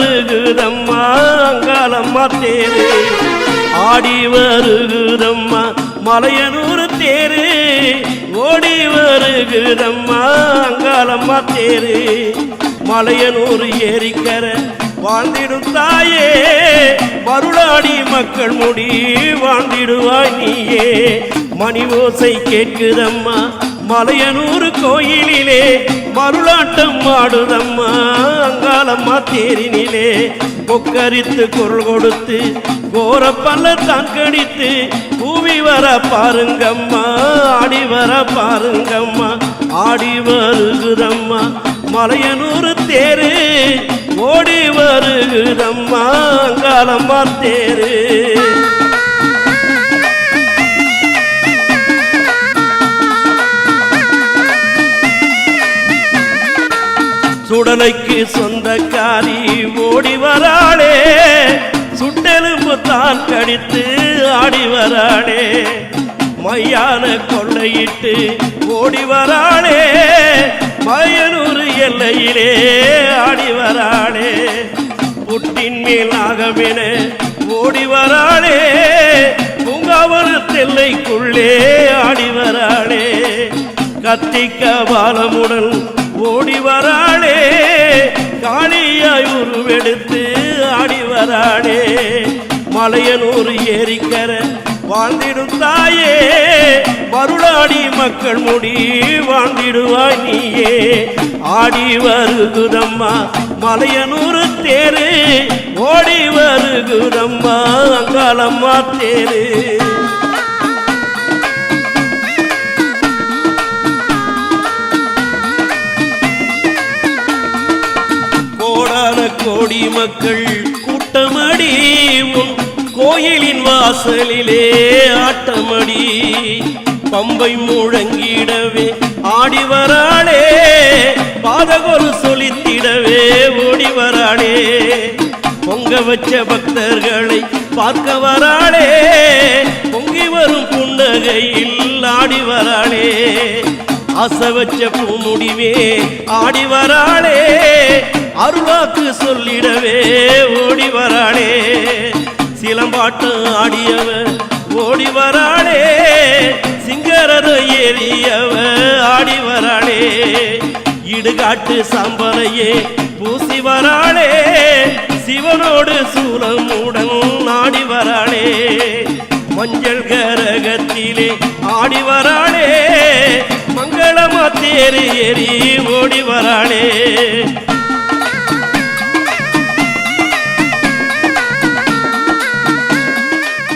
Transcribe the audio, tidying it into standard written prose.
வருகுதம்மா அங்காளம்மா தேரு ஆடி வருகுதம்மா மலையனூர் தேரு ஓடி வருகுதம்மா அங்காளம்மா தேரு மலையனூர் ஏரிக்கர வாழ்ந்திடும் தாயே மருளாடி மக்கள் முடி வாழ்ந்திடுவாய் நீயே மணி ஓசை கேட்குதம்மா மலையனூர் கோயிலிலே மருளாட்டம் ஆடுதம்மா அங்காளம்மா தேரினிலே கொக்கரித்து குரல் கொடுத்து கோர பள்ளத்தான் கடித்து பூவி வர பாருங்கம்மா ஆடி வர பாருங்கம்மா ஆடி வருகுதம்மா மலையனூர் தேரு ஓடி வருகுதம்மா அங்காளம்மா தேரு சுடலைக்கு சொந்தக்காரி ஓடி வராளே சுட்டெலும்பு தான் கடித்து ஆடி வராளே மையான கொள்ளையிட்டு ஓடி வராளே மலையனூர் எல்லையிலே ஆடி வராளே புட்டின் மேல் நாகமென ஓடி வராளே பூங்காவன தெல்லைக்குள்ளே ஆடி வராளே கத்திக்க பாலமுடன் ஓடி வராளே காளியாய் உருவெடுத்து ஆடி வராளே மலையனூர் ஏரிக்கர வாழ்ந்திடும் தாயே மருளாடி மக்கள் முடி வாழ்ந்திடுவாய் நீயே ஆடி வருகுதம்மா மலையனூர் தேரு ஓடி வருகுதம்மா அங்காளம்மா தேரு கோடி மக்கள் கூட்டமடி உன் கோயிலின் வாசலிலே ஆட்டமடி பம்பை முழங்கிடவே ஆடி வராளே பாதகொரு சொலித்திடவே ஓடி வராளே பொங்க வச்ச பக்தர்களை பார்க்க வராளே பொங்கி வரும் புன்னகையில் ஆடி வராளே ஆசை வச்ச பூமுடிவே ஆடி வராளே அருளாக்கு சொல்லிடவே ஓடி வராளே சிலம்பாட்டு ஆடியவ ஓடி வராளே சிங்கரத ஏறியவ ஆடி வராளே இடுகாட்டு சாம்பலையே பூசி வராளே சிவனோடு சூலமுடன் ஆடி வராளே மஞ்சள் கரகத்திலே ஆடி வராளே மங்களமா தேரு ஏறி ஓடி வராளே